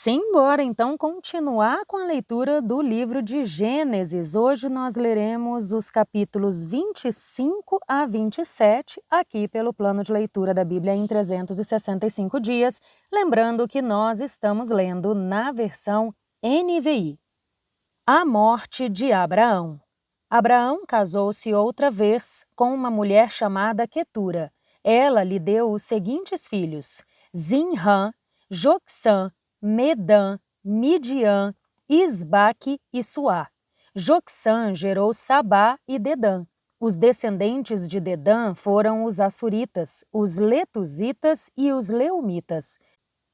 Simbora então continuar com a leitura do livro de Gênesis. Hoje nós leremos os capítulos 25 a 27, aqui pelo plano de leitura da Bíblia em 365 dias, lembrando que nós estamos lendo na versão NVI. A morte de Abraão. Abraão casou-se outra vez com uma mulher chamada Quetura. Ela lhe deu os seguintes filhos: Zinrã, Jocsã, Medã, Midian, Isbaque e Suá. Jocsã gerou Sabá e Dedã. Os descendentes de Dedã foram os Assuritas, os Letuzitas e os Leumitas.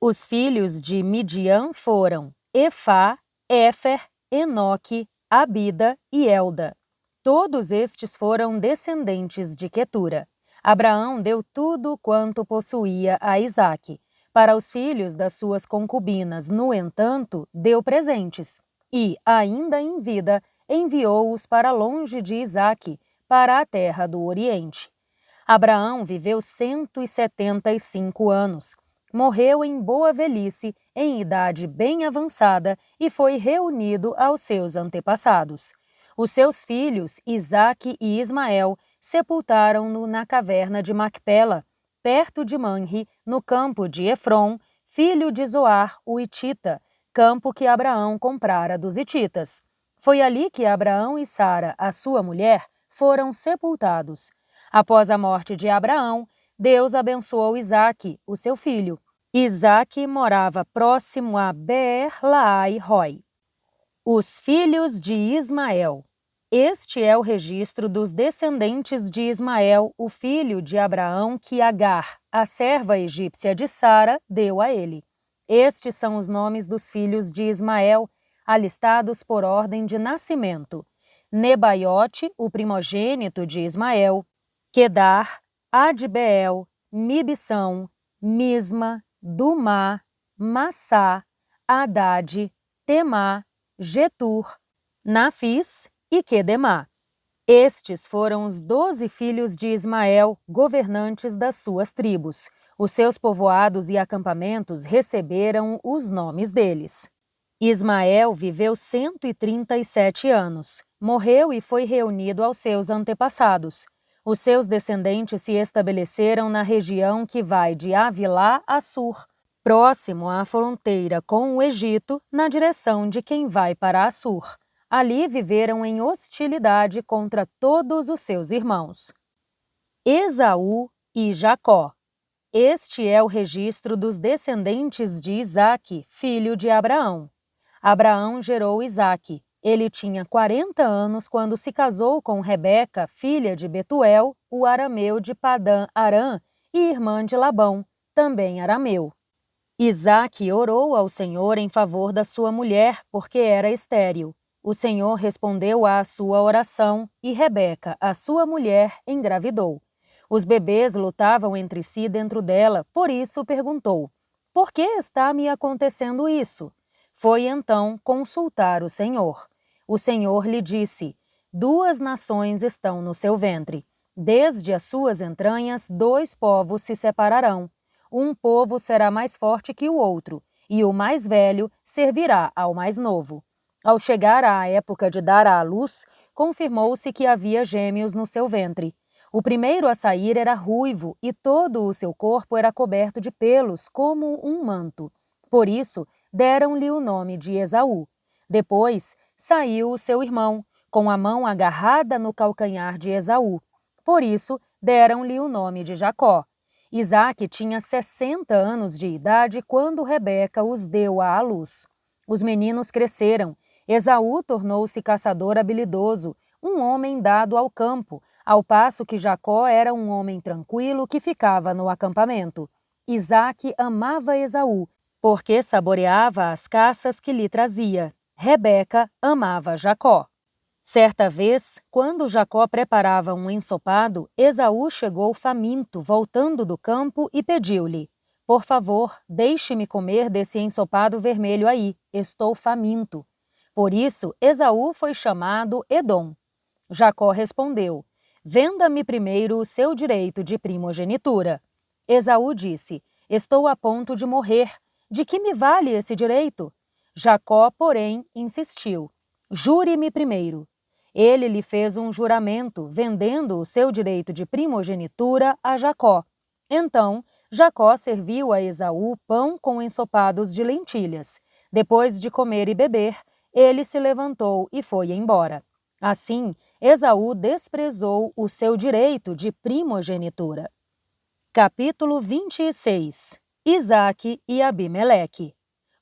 Os filhos de Midian foram Efá, Éfer, Enoque, Abida e Elda. Todos estes foram descendentes de Quetura. Abraão deu tudo quanto possuía a Isaque. Para os filhos das suas concubinas, no entanto, deu presentes, e, ainda em vida, enviou-os para longe de Isaque, para a terra do Oriente. Abraão viveu 175 anos. Morreu em boa velhice, em idade bem avançada, e foi reunido aos seus antepassados. Os seus filhos, Isaque e Ismael, sepultaram-no na caverna de Macpela, perto de Manre, no campo de Efron, filho de Zoar, o Hitita, campo que Abraão comprara dos hititas. Foi ali que Abraão e Sara, a sua mulher, foram sepultados. Após a morte de Abraão, Deus abençoou Isaque, o seu filho. Isaque morava próximo a Beer-Laai-Roi. Os filhos de Ismael. Este é o registro dos descendentes de Ismael, o filho de Abraão, que Agar, a serva egípcia de Sara, deu a ele. Estes são os nomes dos filhos de Ismael, alistados por ordem de nascimento: Nebaiote, o primogênito de Ismael, Quedar, Adbeel, Mibsão, Misma, Dumá, Massá, Hadade, Temá, Getur, Nafis e Quedemá. Estes foram os 12 filhos de Ismael, governantes das suas tribos. Os seus povoados e acampamentos receberam os nomes deles. Ismael viveu 137 anos. Morreu e foi reunido aos seus antepassados. Os seus descendentes se estabeleceram na região que vai de Avilá a Sur, próximo à fronteira com o Egito, na direção de quem vai para Assur. Ali viveram em hostilidade contra todos os seus irmãos. Esaú e Jacó. Este é o registro dos descendentes de Isaque, filho de Abraão. Abraão gerou Isaque. Ele tinha 40 anos quando se casou com Rebeca, filha de Betuel, o arameu de Padã-Arã, e irmã de Labão, também arameu. Isaque orou ao Senhor em favor da sua mulher, porque era estéril. O Senhor respondeu à sua oração, e Rebeca, a sua mulher, engravidou. Os bebês lutavam entre si dentro dela, por isso perguntou: "Por que está me acontecendo isso?" Foi então consultar o Senhor. O Senhor lhe disse: "Duas nações estão no seu ventre. Desde as suas entranhas, 2 povos se separarão. Um povo será mais forte que o outro, e o mais velho servirá ao mais novo." Ao chegar à época de dar à luz, confirmou-se que havia gêmeos no seu ventre. O primeiro a sair era ruivo e todo o seu corpo era coberto de pelos, como um manto. Por isso, deram-lhe o nome de Esaú. Depois, saiu o seu irmão, com a mão agarrada no calcanhar de Esaú. Por isso, deram-lhe o nome de Jacó. Isaque tinha 60 anos de idade quando Rebeca os deu à luz. Os meninos cresceram. Esaú tornou-se caçador habilidoso, um homem dado ao campo, ao passo que Jacó era um homem tranquilo que ficava no acampamento. Isaque amava Esaú, porque saboreava as caças que lhe trazia. Rebeca amava Jacó. Certa vez, quando Jacó preparava um ensopado, Esaú chegou faminto, voltando do campo, e pediu-lhe: "Por favor, deixe-me comer desse ensopado vermelho aí, estou faminto." Por isso, Esaú foi chamado Edom. Jacó respondeu: "Venda-me primeiro o seu direito de primogenitura." Esaú disse: "Estou a ponto de morrer. De que me vale esse direito? Jacó, porém, insistiu. Jure-me primeiro. Ele lhe fez um juramento, vendendo o seu direito de primogenitura a Jacó. Então, Jacó serviu a Esaú pão com ensopados de lentilhas. Depois de comer e beber, ele se levantou e foi embora. Assim, Esaú desprezou o seu direito de primogenitura. Capítulo 26. Isaque e Abimeleque.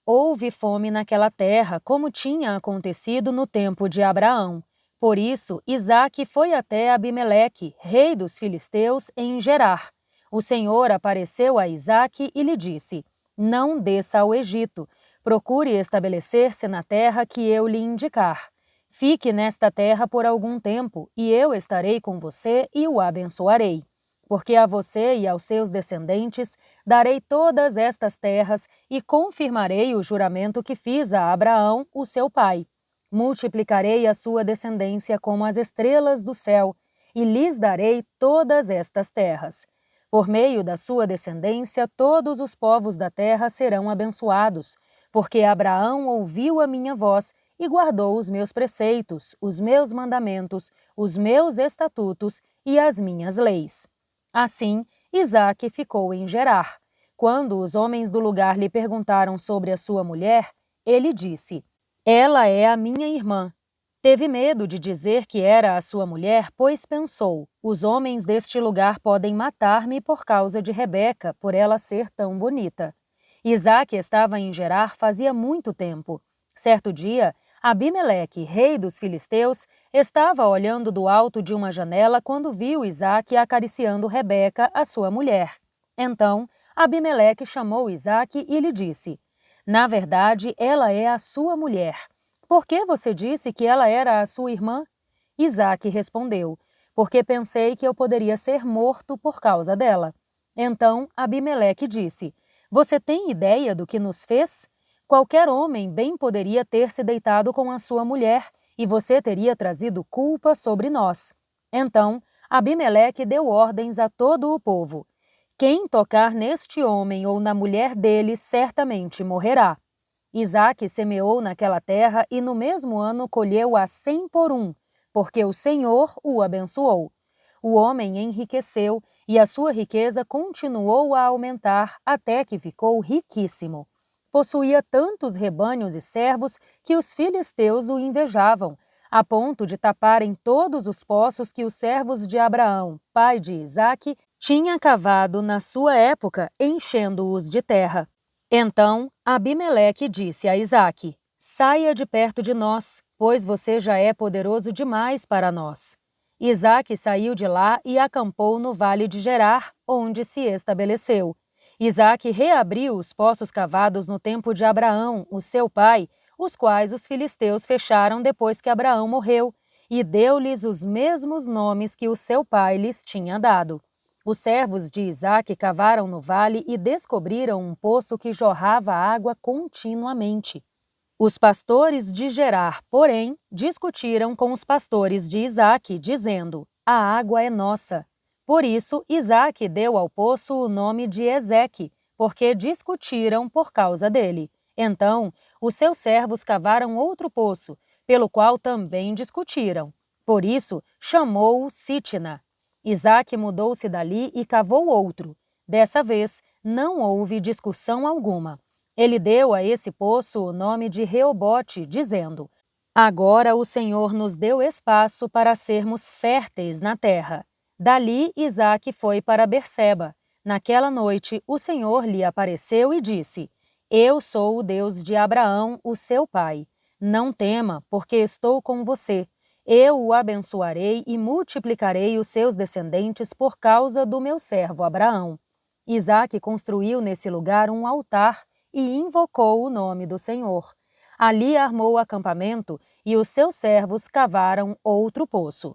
Houve fome naquela terra, como tinha acontecido no tempo de Abraão. Por isso, Isaque foi até Abimeleque, rei dos filisteus, em Gerar. O Senhor apareceu a Isaque e lhe disse: Não desça ao Egito. Procure estabelecer-se na terra que eu lhe indicar. Fique nesta terra por algum tempo, e eu estarei com você e o abençoarei. Porque a você e aos seus descendentes darei todas estas terras e confirmarei o juramento que fiz a Abraão, o seu pai. Multiplicarei a sua descendência como as estrelas do céu, e lhes darei todas estas terras. Por meio da sua descendência, todos os povos da terra serão abençoados, porque Abraão ouviu a minha voz e guardou os meus preceitos, os meus mandamentos, os meus estatutos e as minhas leis. Assim, Isaque ficou em Gerar. Quando os homens do lugar lhe perguntaram sobre a sua mulher, ele disse: Ela é a minha irmã. Teve medo de dizer que era a sua mulher, pois pensou: os homens deste lugar podem matar-me por causa de Rebeca, por ela ser tão bonita. Isaque estava em Gerar fazia muito tempo. Certo dia, Abimeleque, rei dos filisteus, estava olhando do alto de uma janela quando viu Isaque acariciando Rebeca, a sua mulher. Então, Abimeleque chamou Isaque e lhe disse: Na verdade, ela é a sua mulher. Por que você disse que ela era a sua irmã? Isaque respondeu: Porque pensei que eu poderia ser morto por causa dela. Então, Abimeleque disse: Você tem ideia do que nos fez? Qualquer homem bem poderia ter se deitado com a sua mulher, e você teria trazido culpa sobre nós. Então, Abimeleque deu ordens a todo o povo: Quem tocar neste homem ou na mulher dele certamente morrerá. Isaque semeou naquela terra e no mesmo ano colheu a 100 por um, porque o Senhor o abençoou. O homem enriqueceu e a sua riqueza continuou a aumentar até que ficou riquíssimo. Possuía tantos rebanhos e servos que os filisteus o invejavam, a ponto de taparem todos os poços que os servos de Abraão, pai de Isaque, tinha cavado na sua época, enchendo-os de terra. Então Abimeleque disse a Isaque: Saia de perto de nós, pois você já é poderoso demais para nós. Isaque saiu de lá e acampou no vale de Gerar, onde se estabeleceu. Isaque reabriu os poços cavados no tempo de Abraão, o seu pai, os quais os filisteus fecharam depois que Abraão morreu, e deu-lhes os mesmos nomes que o seu pai lhes tinha dado. Os servos de Isaque cavaram no vale e descobriram um poço que jorrava água continuamente. Os pastores de Gerar, porém, discutiram com os pastores de Isaque, dizendo: A água é nossa. Por isso, Isaque deu ao poço o nome de Ezeque, porque discutiram por causa dele. Então, os seus servos cavaram outro poço, pelo qual também discutiram. Por isso, chamou-o Sitna. Isaque mudou-se dali e cavou outro. Dessa vez, não houve discussão alguma. Ele deu a esse poço o nome de Reobote, dizendo: Agora o Senhor nos deu espaço para sermos férteis na terra. Dali Isaque foi para Berseba. Naquela noite o Senhor lhe apareceu e disse: Eu sou o Deus de Abraão, o seu pai. Não tema, porque estou com você. Eu o abençoarei e multiplicarei os seus descendentes por causa do meu servo Abraão. Isaque construiu nesse lugar um altar e invocou o nome do Senhor. Ali armou o acampamento e os seus servos cavaram outro poço.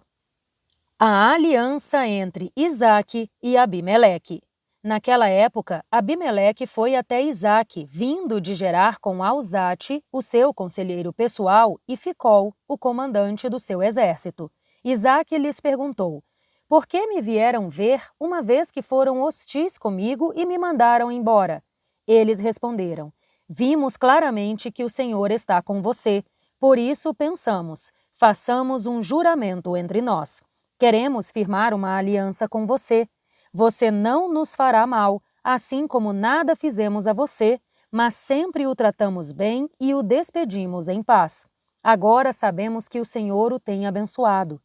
A aliança entre Isaque e Abimeleque. Naquela época, Abimeleque foi até Isaque, vindo de Gerar com Auzate, o seu conselheiro pessoal, e Ficol, o comandante do seu exército. Isaque lhes perguntou: Por que me vieram ver, uma vez que foram hostis comigo e me mandaram embora? Eles responderam: Vimos claramente que o Senhor está com você. Por isso pensamos, façamos um juramento entre nós. Queremos firmar uma aliança com você. Você não nos fará mal, assim como nada fizemos a você, mas sempre o tratamos bem e o despedimos em paz. Agora sabemos que o Senhor o tem abençoado.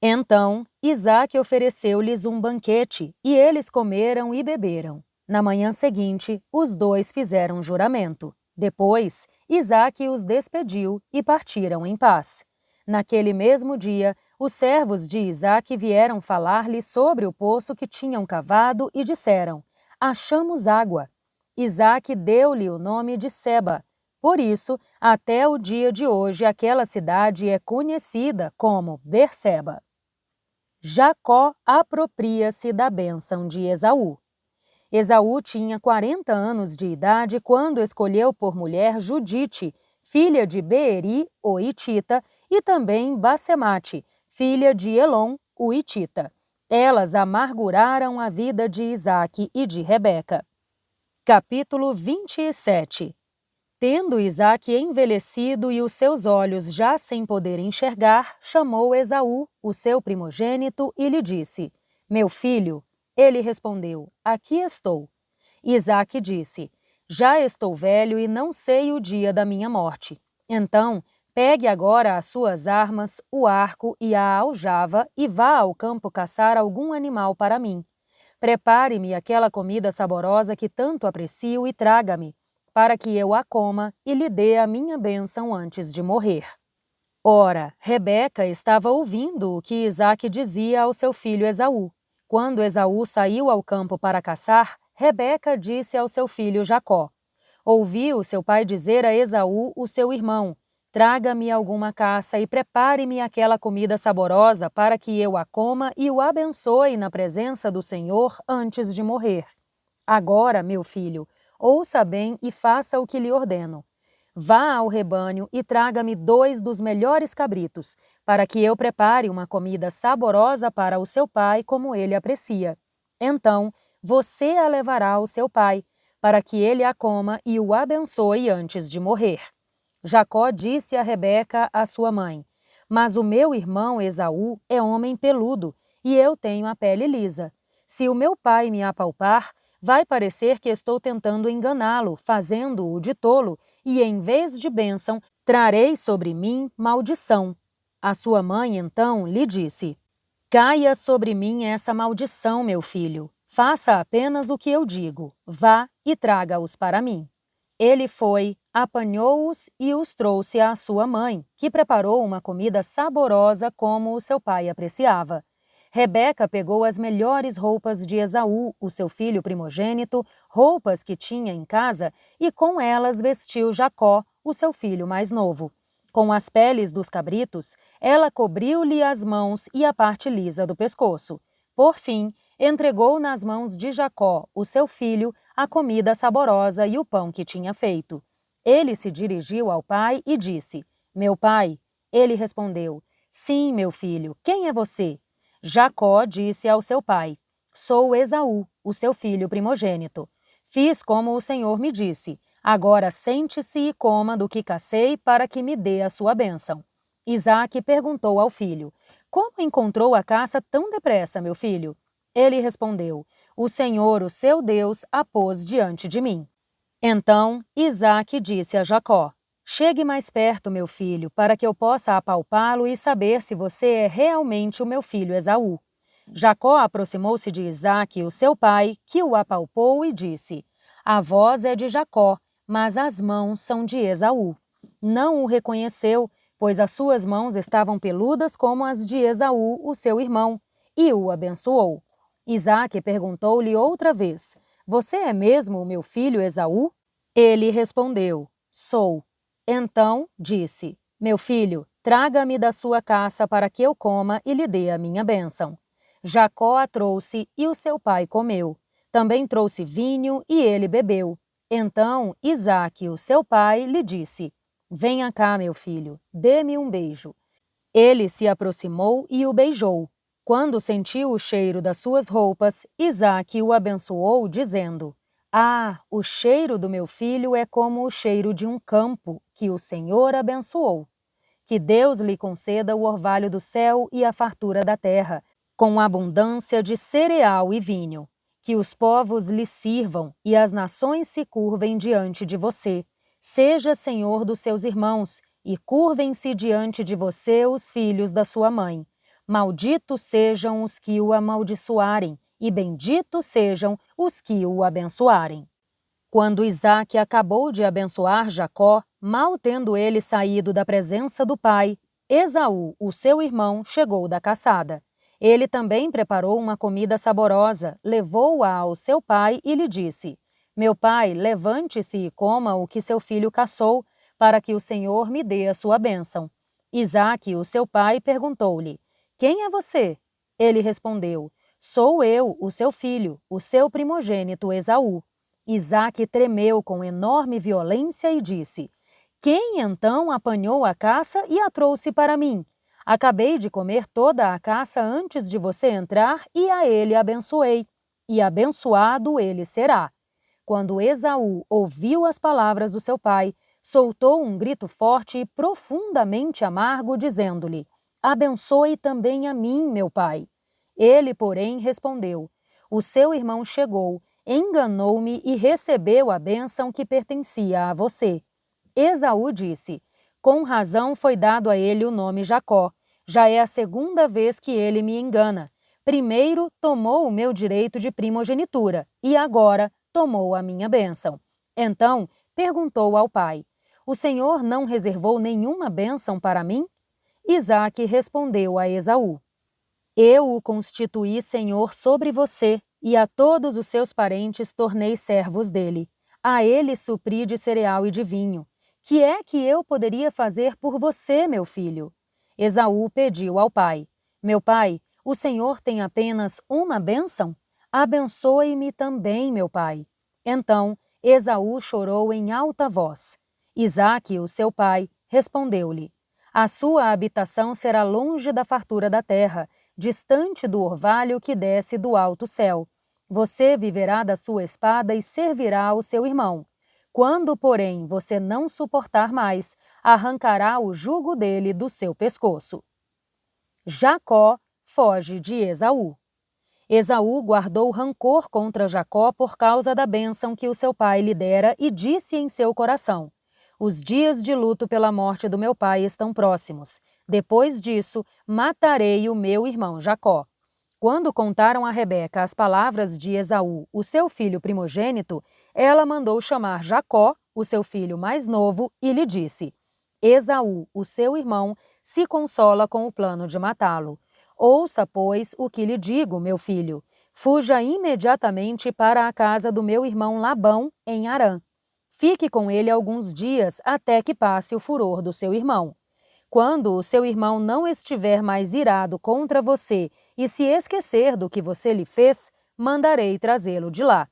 Então, Isaque ofereceu-lhes um banquete, e eles comeram e beberam. Na manhã seguinte, os dois fizeram juramento. Depois, Isaque os despediu e partiram em paz. Naquele mesmo dia, os servos de Isaque vieram falar-lhe sobre o poço que tinham cavado e disseram: Achamos água. Isaque deu-lhe o nome de Seba. Por isso, até o dia de hoje, aquela cidade é conhecida como Berseba. Jacó apropria-se da bênção de Esaú. Esaú tinha 40 anos de idade quando escolheu por mulher Judite, filha de Beeri, o Hitita, e também Basemate, filha de Elon, o Hitita. Elas amarguraram a vida de Isaque e de Rebeca. Capítulo 27. Tendo Isaque envelhecido e os seus olhos já sem poder enxergar, chamou Esaú, o seu primogênito, e lhe disse: Meu filho. Ele respondeu: Aqui estou. Isaque disse: Já estou velho e não sei o dia da minha morte. Então, pegue agora as suas armas, o arco e a aljava e vá ao campo caçar algum animal para mim. Prepare-me aquela comida saborosa que tanto aprecio e traga-me, para que eu a coma e lhe dê a minha bênção antes de morrer. Ora, Rebeca estava ouvindo o que Isaque dizia ao seu filho Esaú. Quando Esaú saiu ao campo para caçar, Rebeca disse ao seu filho Jacó: Ouviu seu pai dizer a Esaú, o seu irmão: Traga-me alguma caça e prepare-me aquela comida saborosa para que eu a coma e o abençoe na presença do Senhor antes de morrer. Agora, meu filho, ouça bem e faça o que lhe ordeno. Vá ao rebanho e traga-me 2 dos melhores cabritos, para que eu prepare uma comida saborosa para o seu pai, como ele aprecia. Então, você a levará ao seu pai, para que ele a coma e o abençoe antes de morrer. Jacó disse a Rebeca, a sua mãe: Mas o meu irmão Esaú é homem peludo, e eu tenho a pele lisa. Se o meu pai me apalpar, vai parecer que estou tentando enganá-lo, fazendo-o de tolo, e em vez de bênção, trarei sobre mim maldição. A sua mãe, então, lhe disse: Caia sobre mim essa maldição, meu filho. Faça apenas o que eu digo. Vá e traga-os para mim. Ele foi, apanhou-os e os trouxe à sua mãe, que preparou uma comida saborosa como o seu pai apreciava. Rebeca pegou as melhores roupas de Esaú, o seu filho primogênito, roupas que tinha em casa, e com elas vestiu Jacó, o seu filho mais novo. Com as peles dos cabritos, ela cobriu-lhe as mãos e a parte lisa do pescoço. Por fim, entregou nas mãos de Jacó, o seu filho, a comida saborosa e o pão que tinha feito. Ele se dirigiu ao pai e disse: Meu pai. Ele respondeu: Sim, meu filho, quem é você? Jacó disse ao seu pai: Sou Esaú, o seu filho primogênito. Fiz como o Senhor me disse. Agora sente-se e coma do que cacei para que me dê a sua bênção. Isaque perguntou ao filho: Como encontrou a caça tão depressa, meu filho? Ele respondeu: O Senhor, o seu Deus, a pôs diante de mim. Então Isaque disse a Jacó: Chegue mais perto, meu filho, para que eu possa apalpá-lo e saber se você é realmente o meu filho Esaú. Jacó aproximou-se de Isaque, o seu pai, que o apalpou e disse: A voz é de Jacó, mas as mãos são de Esaú. Não o reconheceu, pois as suas mãos estavam peludas como as de Esaú, o seu irmão, e o abençoou. Isaque perguntou-lhe outra vez: Você é mesmo o meu filho Esaú? Ele respondeu: Sou. Então disse: Meu filho, traga-me da sua caça para que eu coma e lhe dê a minha bênção. Jacó a trouxe e o seu pai comeu. Também trouxe vinho e ele bebeu. Então Isaque, o seu pai, lhe disse: Venha cá, meu filho, dê-me um beijo. Ele se aproximou e o beijou. Quando sentiu o cheiro das suas roupas, Isaque o abençoou, dizendo: Ah, o cheiro do meu filho é como o cheiro de um campo que o Senhor abençoou. Que Deus lhe conceda o orvalho do céu e a fartura da terra, com abundância de cereal e vinho. Que os povos lhe sirvam e as nações se curvem diante de você. Seja senhor dos seus irmãos e curvem-se diante de você os filhos da sua mãe. Malditos sejam os que o amaldiçoarem e benditos sejam os que o abençoarem. Quando Isaque acabou de abençoar Jacó, mal tendo ele saído da presença do pai, Esaú, o seu irmão, chegou da caçada. Ele também preparou uma comida saborosa, levou-a ao seu pai e lhe disse: Meu pai, levante-se e coma o que seu filho caçou, para que o Senhor me dê a sua bênção. Isaque, o seu pai, perguntou-lhe: Quem é você? Ele respondeu: Sou eu, o seu filho, o seu primogênito Esaú. Isaque tremeu com enorme violência e disse: Quem então apanhou a caça e a trouxe para mim? Acabei de comer toda a caça antes de você entrar e a ele abençoei, e abençoado ele será. Quando Esaú ouviu as palavras do seu pai, soltou um grito forte e profundamente amargo, dizendo-lhe: Abençoe também a mim, meu pai. Ele, porém, respondeu: O seu irmão chegou, enganou-me e recebeu a bênção que pertencia a você. Esaú disse: Com razão foi dado a ele o nome Jacó. Já é a segunda vez que ele me engana. Primeiro tomou o meu direito de primogenitura e agora tomou a minha bênção. Então perguntou ao pai: O Senhor não reservou nenhuma bênção para mim? Isaque respondeu a Esaú: Eu o constituí senhor sobre você, e a todos os seus parentes tornei servos dele. A ele supri de cereal e de vinho. Que é que eu poderia fazer por você, meu filho? Esaú pediu ao pai: Meu pai, o Senhor tem apenas uma bênção? Abençoe-me também, meu pai. Então Esaú chorou em alta voz. Isaque, o seu pai, respondeu-lhe: A sua habitação será longe da fartura da terra, distante do orvalho que desce do alto céu. Você viverá da sua espada e servirá ao seu irmão. Quando, porém, você não suportar mais, arrancará o jugo dele do seu pescoço. Jacó foge de Esaú. Esaú guardou rancor contra Jacó por causa da bênção que o seu pai lhe dera e disse em seu coração: Os dias de luto pela morte do meu pai estão próximos. Depois disso, matarei o meu irmão Jacó. Quando contaram a Rebeca as palavras de Esaú, o seu filho primogênito, ela mandou chamar Jacó, o seu filho mais novo, e lhe disse: Esaú, o seu irmão, se consola com o plano de matá-lo. Ouça, pois, o que lhe digo, meu filho. Fuja imediatamente para a casa do meu irmão Labão, em Harã. Fique com ele alguns dias até que passe o furor do seu irmão. Quando o seu irmão não estiver mais irado contra você e se esquecer do que você lhe fez, mandarei trazê-lo de lá.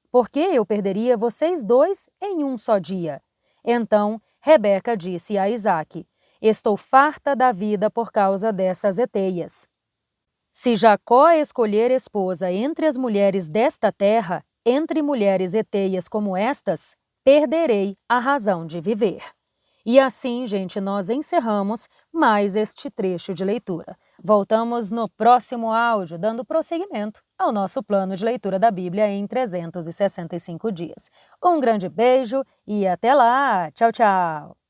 Porque eu perderia vocês dois em um só dia. Então Rebeca disse a Isaque: Estou farta da vida por causa dessas eteias. Se Jacó escolher esposa entre as mulheres desta terra, entre mulheres eteias como estas, perderei a razão de viver. E assim, gente, nós encerramos mais este trecho de leitura. Voltamos no próximo áudio, dando prosseguimento ao nosso plano de leitura da Bíblia em 365 dias. Um grande beijo e até lá! Tchau, tchau!